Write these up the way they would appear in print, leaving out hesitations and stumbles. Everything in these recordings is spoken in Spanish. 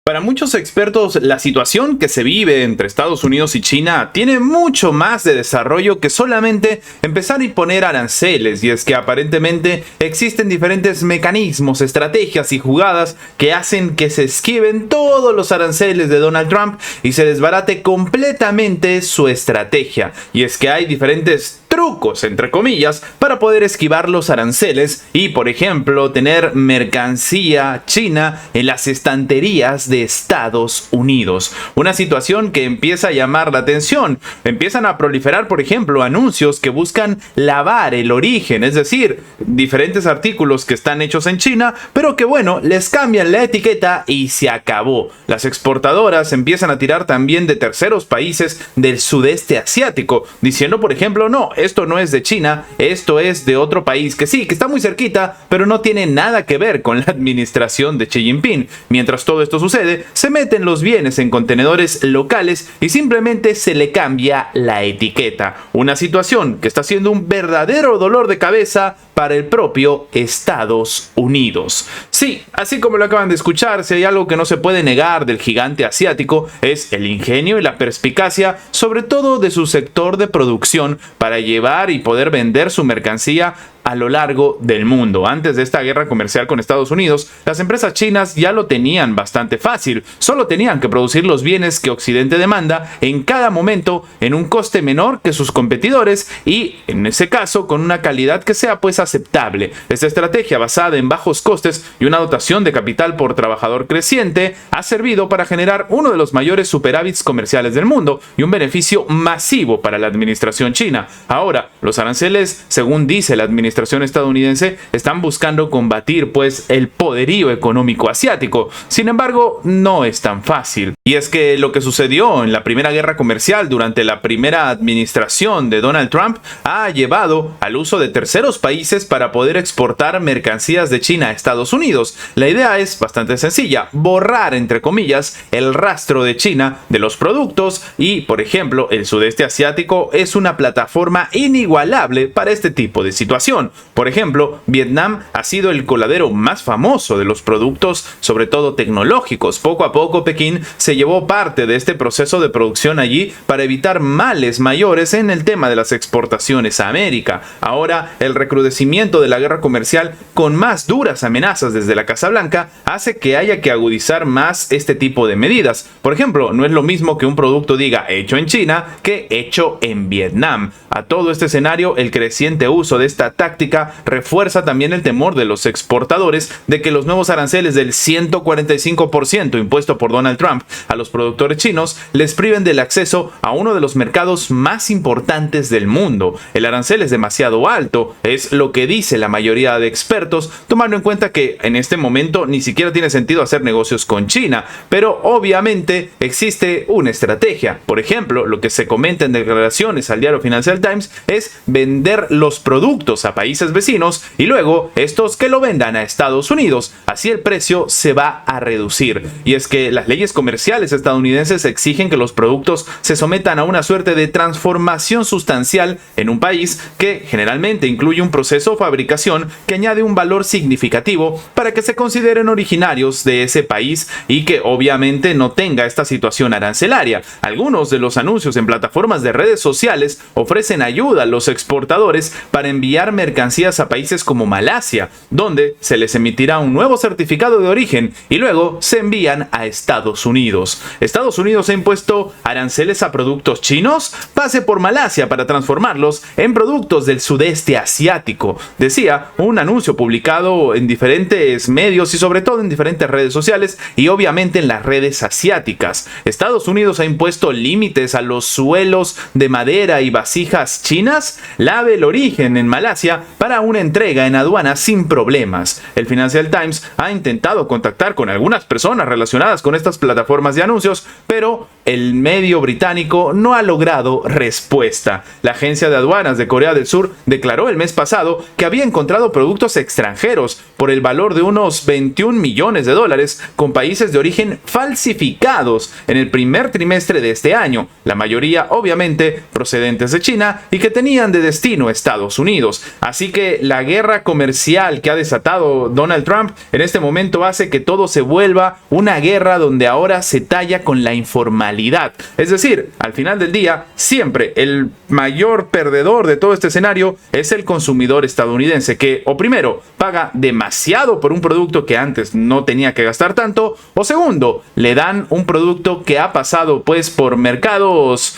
Para muchos expertos, la situación que se vive entre Estados Unidos y China tiene mucho más de desarrollo que solamente empezar a imponer aranceles, y es que aparentemente existen diferentes mecanismos, estrategias y jugadas que hacen que se esquiven todos los aranceles de Donald Trump y se desbarate completamente su estrategia. Y es que hay diferentes trucos, entre comillas, para poder esquivar los aranceles y, por ejemplo, tener mercancía china en las estanterías de Estados Unidos. Una situación que empieza a llamar la atención. Empiezan a proliferar, por ejemplo, anuncios que buscan lavar el origen, es decir, diferentes artículos que están hechos en China, pero que bueno, les cambian la etiqueta y se acabó. Las exportadoras empiezan a tirar también de terceros países del sudeste asiático, diciendo, por ejemplo, no, esto no es de China, esto es de otro país que sí, que está muy cerquita, pero no tiene nada que ver con la administración de Xi Jinping. Mientras todo esto sucede, se meten los bienes en contenedores locales y simplemente se le cambia la etiqueta. Una situación que está siendo un verdadero dolor de cabeza para el propio Estados Unidos. Sí, así como lo acaban de escuchar, si hay algo que no se puede negar del gigante asiático es el ingenio y la perspicacia, sobre todo de su sector de producción, para llevar y poder vender su mercancía a lo largo del mundo. Antes de esta guerra comercial con Estados Unidos, las empresas chinas ya lo tenían bastante fácil. Solo tenían que producir los bienes que Occidente demanda en cada momento en un coste menor que sus competidores y, en ese caso, con una calidad que sea pues aceptable. Esta estrategia basada en bajos costes y una dotación de capital por trabajador creciente ha servido para generar uno de los mayores superávits comerciales del mundo y un beneficio masivo para la administración china. Ahora, los aranceles, según dice la administración estadounidense, están buscando combatir pues el poderío económico asiático. Sin embargo, no es tan fácil. Y es que lo que sucedió en la primera guerra comercial durante la primera administración de Donald Trump ha llevado al uso de terceros países para poder exportar mercancías de China a Estados Unidos. La idea es bastante sencilla: borrar, entre comillas, el rastro de China de los productos y, por ejemplo, el sudeste asiático es una plataforma inigualable para este tipo de situación. Por ejemplo, Vietnam ha sido el coladero más famoso de los productos, sobre todo tecnológicos. Poco a poco Pekín se llevó parte de este proceso de producción allí para evitar males mayores en el tema de las exportaciones a América. Ahora, el recrudecimiento de la guerra comercial con más duras amenazas desde la Casa Blanca hace que haya que agudizar más este tipo de medidas. Por ejemplo, no es lo mismo que un producto diga hecho en China que hecho en Vietnam. A todo este escenario, el creciente uso de esta táctica refuerza también el temor de los exportadores de que los nuevos aranceles del 145% impuesto por Donald Trump a los productores chinos les priven del acceso a uno de los mercados más importantes del mundo. El arancel es demasiado alto, es lo que dice la mayoría de expertos, tomando en cuenta que en este momento ni siquiera tiene sentido hacer negocios con China, pero obviamente existe una estrategia. Por ejemplo, lo que se comenta en declaraciones al diario Financial Times es vender los productos a países vecinos y luego estos que lo vendan a Estados Unidos. Así el precio se va a reducir. Y es que las leyes comerciales estadounidenses exigen que los productos se sometan a una suerte de transformación sustancial en un país, que generalmente incluye un proceso de fabricación que añade un valor significativo para que se consideren originarios de ese país y que obviamente no tenga esta situación arancelaria. Algunos de los anuncios en plataformas de redes sociales ofrecen ayuda a los exportadores para enviar mercancías a países como Malasia, donde se les emitirá un nuevo certificado de origen y luego se envían a Estados Unidos. Estados Unidos ha impuesto aranceles a productos chinos. Pase por Malasia para transformarlos en productos del sudeste asiático, decía un anuncio publicado en diferentes medios y sobre todo en diferentes redes sociales y obviamente en las redes asiáticas. Estados Unidos ha impuesto límites a los suelos de madera y vasijas chinas. Lave el origen en Malasia para una entrega en aduana sin problemas. El Financial Times ha intentado contactar con algunas personas relacionadas con estas plataformas de anuncios, pero el medio británico no ha logrado respuesta. La Agencia de Aduanas de Corea del Sur declaró el mes pasado que había encontrado productos extranjeros por el valor de unos 21 millones de dólares con países de origen falsificados en el primer trimestre de este año, la mayoría obviamente procedentes de China y que tenían de destino Estados Unidos. Así que la guerra comercial que ha desatado Donald Trump en este momento hace que todo se vuelva una guerra donde ahora se talla con la informalidad. Es decir, al final del día, siempre el mayor perdedor de todo este escenario es el consumidor estadounidense, que o primero paga demasiado por un producto que antes no tenía que gastar tanto, o segundo, le dan un producto que ha pasado pues por mercados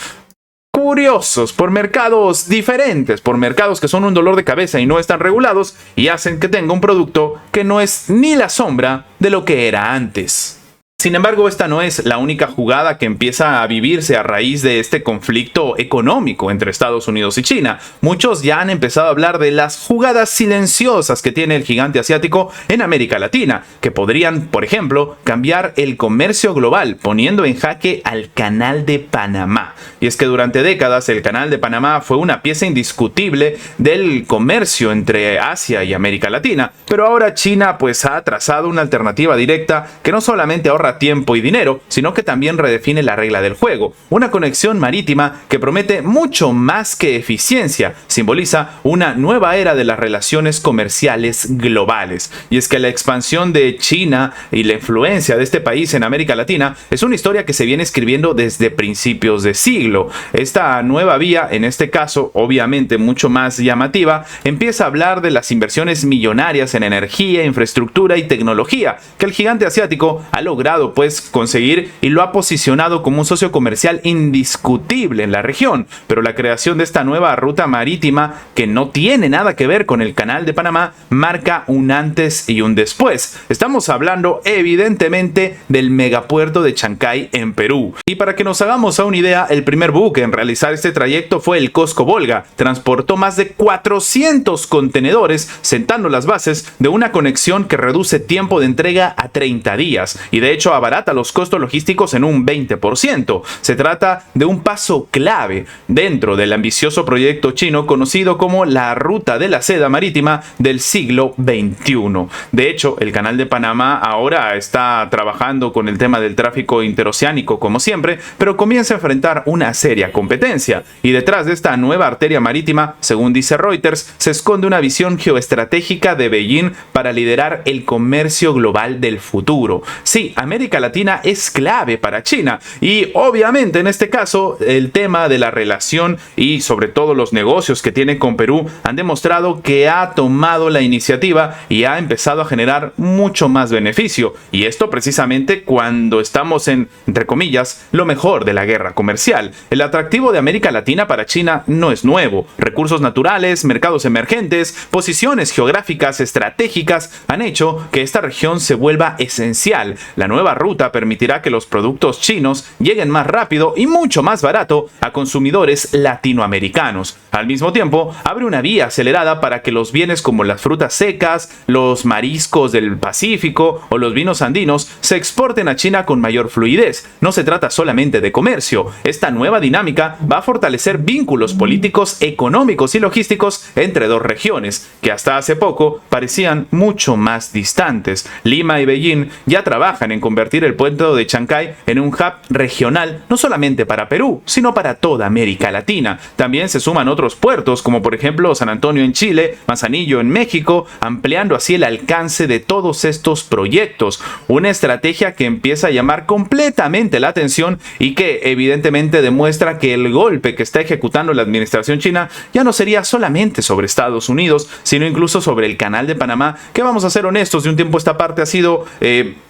curiosos, por mercados diferentes, por mercados que son un dolor de cabeza y no están regulados y hacen que tenga un producto que no es ni la sombra de lo que era antes. Sin embargo, esta no es la única jugada que empieza a vivirse a raíz de este conflicto económico entre Estados Unidos y China. Muchos ya han empezado a hablar de las jugadas silenciosas que tiene el gigante asiático en América Latina, que podrían, por ejemplo, cambiar el comercio global, poniendo en jaque al Canal de Panamá. Y es que durante décadas el Canal de Panamá fue una pieza indiscutible del comercio entre Asia y América Latina, pero ahora China pues ha trazado una alternativa directa que no solamente ahorra tiempo y dinero, sino que también redefine la regla del juego. Una conexión marítima que promete mucho más que eficiencia, simboliza una nueva era de las relaciones comerciales globales. Y es que la expansión de China y la influencia de este país en América Latina es una historia que se viene escribiendo desde principios de siglo. Esta nueva vía, en este caso obviamente mucho más llamativa, empieza a hablar de las inversiones millonarias en energía, infraestructura y tecnología que el gigante asiático ha logrado pues conseguir y lo ha posicionado como un socio comercial indiscutible en la región. Pero la creación de esta nueva ruta marítima, que no tiene nada que ver con el Canal de Panamá, marca un antes y un después. Estamos hablando evidentemente del megapuerto de Chancay en Perú. Y para que nos hagamos a una idea, el primer buque en realizar este trayecto fue el COSCO Volga. Transportó más de 400 contenedores, sentando las bases de una conexión que reduce tiempo de entrega a 30 días. Y de hecho abarata los costos logísticos en un 20%. Se trata de un paso clave dentro del ambicioso proyecto chino conocido como la Ruta de la Seda Marítima del siglo XXI. De hecho, el Canal de Panamá ahora está trabajando con el tema del tráfico interoceánico como siempre, pero comienza a enfrentar una seria competencia. Y detrás de esta nueva arteria marítima, según dice Reuters, se esconde una visión geoestratégica de Beijing para liderar el comercio global del futuro. Sí, América Latina es clave para China y obviamente en este caso el tema de la relación y sobre todo los negocios que tiene con Perú han demostrado que ha tomado la iniciativa y ha empezado a generar mucho más beneficio, y esto precisamente cuando estamos en, entre comillas, lo mejor de la guerra comercial. El atractivo de América Latina para China no es nuevo. Recursos naturales, mercados emergentes, posiciones geográficas estratégicas han hecho que esta región se vuelva esencial. La nueva ruta permitirá que los productos chinos lleguen más rápido y mucho más barato a consumidores latinoamericanos. Al mismo tiempo, abre una vía acelerada para que los bienes como las frutas secas, los mariscos del Pacífico o los vinos andinos se exporten a China con mayor fluidez. No se trata solamente de comercio. Esta nueva dinámica va a fortalecer vínculos políticos, económicos y logísticos entre dos regiones que hasta hace poco parecían mucho más distantes. Lima y Beijing ya trabajan en convertir el puerto de Chancay en un hub regional no solamente para Perú, sino para toda América Latina. También se suman otros puertos como por ejemplo San Antonio en Chile, Manzanillo en México, ampliando así el alcance de todos estos proyectos. Una estrategia que empieza a llamar completamente la atención y que evidentemente demuestra que el golpe que está ejecutando la administración china ya no sería solamente sobre Estados Unidos, sino incluso sobre el Canal de Panamá, que vamos a ser honestos, de un tiempo a esta parte ha sido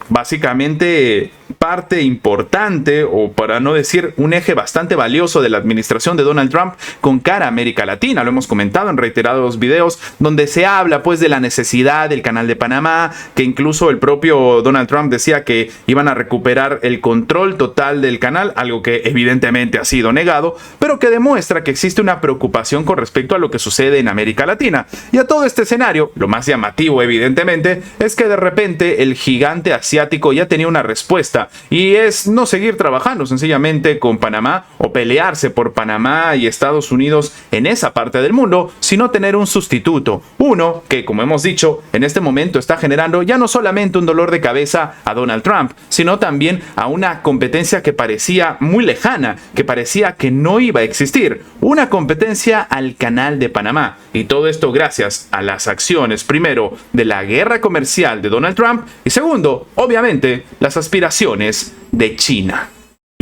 básicamente parte importante, o para no decir un eje bastante valioso de la administración de Donald Trump con cara a América Latina. Lo hemos comentado en reiterados videos donde se habla pues de la necesidad del Canal de Panamá, que incluso el propio Donald Trump decía que iban a recuperar el control total del canal, algo que evidentemente ha sido negado, pero que demuestra que existe una preocupación con respecto a lo que sucede en América Latina. Y a todo este escenario, lo más llamativo evidentemente es que de repente el gigante asiático ya tenía tenía una respuesta, y es no seguir trabajando sencillamente con Panamá o pelearse por Panamá y Estados Unidos en esa parte del mundo, sino tener un sustituto. Uno que, como hemos dicho, en este momento está generando ya no solamente un dolor de cabeza a Donald Trump, sino también a una competencia que parecía muy lejana, que parecía que no iba a existir. Una competencia al Canal de Panamá. Y todo esto gracias a las acciones, primero, de la guerra comercial de Donald Trump y segundo, obviamente, las aspiraciones de China.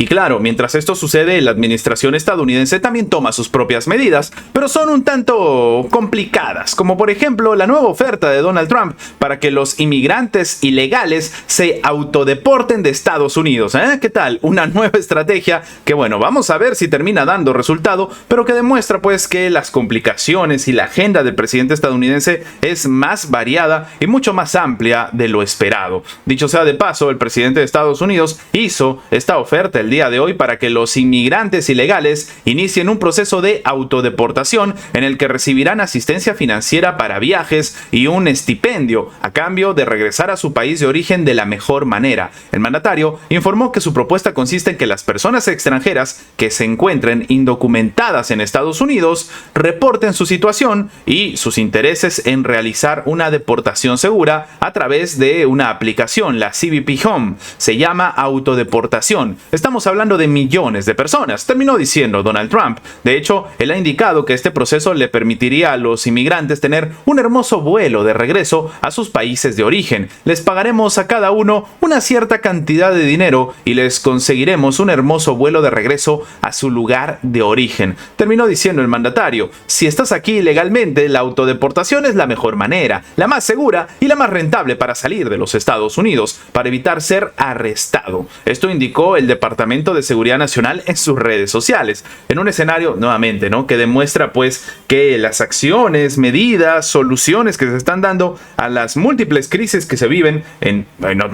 Y claro, mientras esto sucede, la administración estadounidense también toma sus propias medidas, pero son un tanto complicadas, como por ejemplo la nueva oferta de Donald Trump para que los inmigrantes ilegales se autodeporten de Estados Unidos. ¿Qué tal? Una nueva estrategia que, bueno, vamos a ver si termina dando resultado, pero que demuestra pues que las complicaciones y la agenda del presidente estadounidense es más variada y mucho más amplia de lo esperado. Dicho sea de paso, el presidente de Estados Unidos hizo esta oferta el día de hoy para que los inmigrantes ilegales inicien un proceso de autodeportación en el que recibirán asistencia financiera para viajes y un estipendio a cambio de regresar a su país de origen de la mejor manera. El mandatario informó que su propuesta consiste en que las personas extranjeras que se encuentren indocumentadas en Estados Unidos reporten su situación y sus intereses en realizar una deportación segura a través de una aplicación, la CBP Home. Se llama autodeportación. Estamos hablando de millones de personas, terminó diciendo Donald Trump. De hecho, él ha indicado que este proceso le permitiría a los inmigrantes tener un hermoso vuelo de regreso a sus países de origen. Les pagaremos a cada uno una cierta cantidad de dinero y les conseguiremos un hermoso vuelo de regreso a su lugar de origen. Terminó diciendo el mandatario: si estás aquí ilegalmente, la autodeportación es la mejor manera, la más segura y la más rentable para salir de los Estados Unidos, para evitar ser arrestado. Esto indicó el Departamento de Seguridad Nacional en sus redes sociales, en un escenario nuevamente, que demuestra pues que las acciones, medidas, soluciones que se están dando a las múltiples crisis que se viven en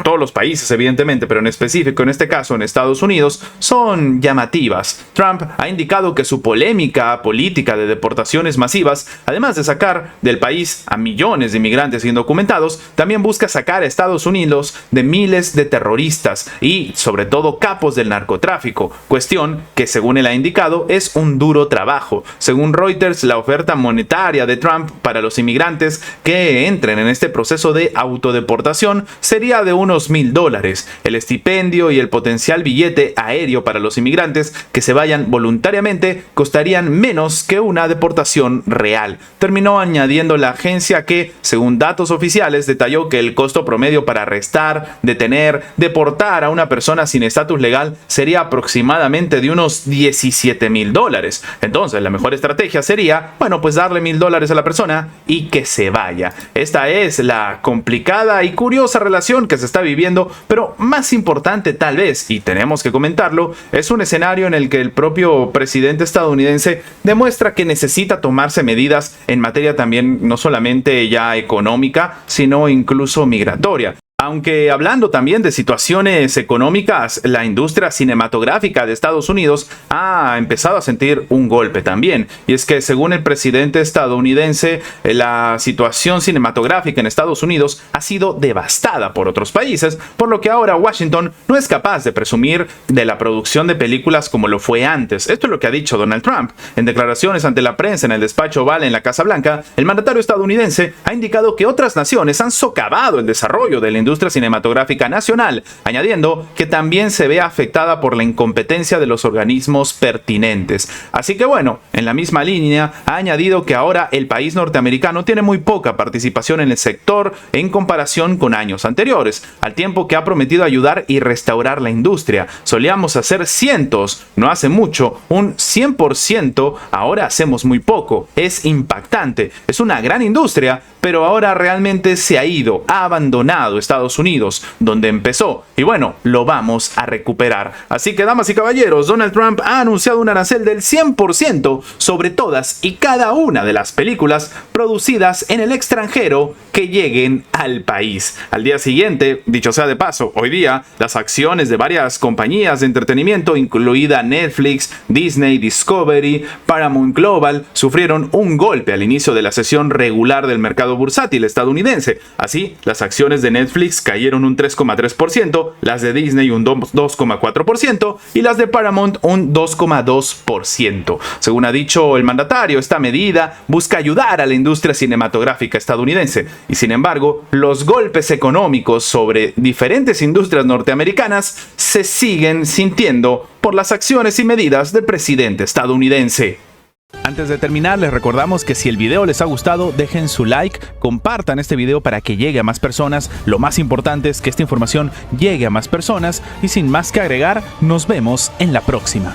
todos los países evidentemente, pero en específico en este caso en Estados Unidos, son llamativas. Trump ha indicado que su polémica política de deportaciones masivas, además de sacar del país a millones de inmigrantes indocumentados, también busca sacar a Estados Unidos de miles de terroristas y sobre todo capos del narcotráfico, cuestión que según él ha indicado es un duro trabajo. Según Reuters, la oferta monetaria de Trump para los inmigrantes que entren en este proceso de autodeportación sería de unos $1,000. El estipendio y el potencial billete aéreo para los inmigrantes que se vayan voluntariamente costarían menos que una deportación real. Terminó añadiendo la agencia que, según datos oficiales, detalló que el costo promedio para arrestar, detener, deportar a una persona sin estatus legal sería aproximadamente de unos $17,000. Entonces, la mejor estrategia sería, pues darle $1,000 a la persona y que se vaya. Esta es la complicada y curiosa relación que se está viviendo, pero más importante tal vez, y tenemos que comentarlo, es un escenario en el que el propio presidente estadounidense demuestra que necesita tomarse medidas en materia también no solamente ya económica, sino incluso migratoria. Aunque hablando también de situaciones económicas, la industria cinematográfica de Estados Unidos ha empezado a sentir un golpe también. Y es que según el presidente estadounidense, la situación cinematográfica en Estados Unidos ha sido devastada por otros países, por lo que ahora Washington no es capaz de presumir de la producción de películas como lo fue antes. Esto es lo que ha dicho Donald Trump. En declaraciones ante la prensa en el despacho Oval en la Casa Blanca, el mandatario estadounidense ha indicado que otras naciones han socavado el desarrollo de la industria cinematográfica nacional, añadiendo que también se ve afectada por la incompetencia de los organismos pertinentes. Así que en la misma línea ha añadido que ahora el país norteamericano tiene muy poca participación en el sector en comparación con años anteriores, al tiempo que ha prometido ayudar y restaurar la industria. Solíamos hacer cientos, no hace mucho, un 100%, ahora hacemos muy poco. Es impactante, es una gran industria, pero ahora realmente se ha ido, ha abandonado Estados Unidos, donde empezó, y lo vamos a recuperar. Así que, damas y caballeros, Donald Trump ha anunciado un arancel del 100% sobre todas y cada una de las películas producidas en el extranjero que lleguen al país. Al día siguiente, dicho sea de paso, hoy día, las acciones de varias compañías de entretenimiento, incluida Netflix, Disney, Discovery, Paramount Global, sufrieron un golpe al inicio de la sesión regular del mercado bursátil estadounidense. Así, las acciones de Netflix Netflix cayeron un 3,3%, las de Disney un 2,4% y las de Paramount un 2,2%. Según ha dicho el mandatario, esta medida busca ayudar a la industria cinematográfica estadounidense y, sin embargo, los golpes económicos sobre diferentes industrias norteamericanas se siguen sintiendo por las acciones y medidas del presidente estadounidense. Antes de terminar, les recordamos que si el video les ha gustado, dejen su like, compartan este video para que llegue a más personas. Lo más importante es que esta información llegue a más personas y sin más que agregar, nos vemos en la próxima.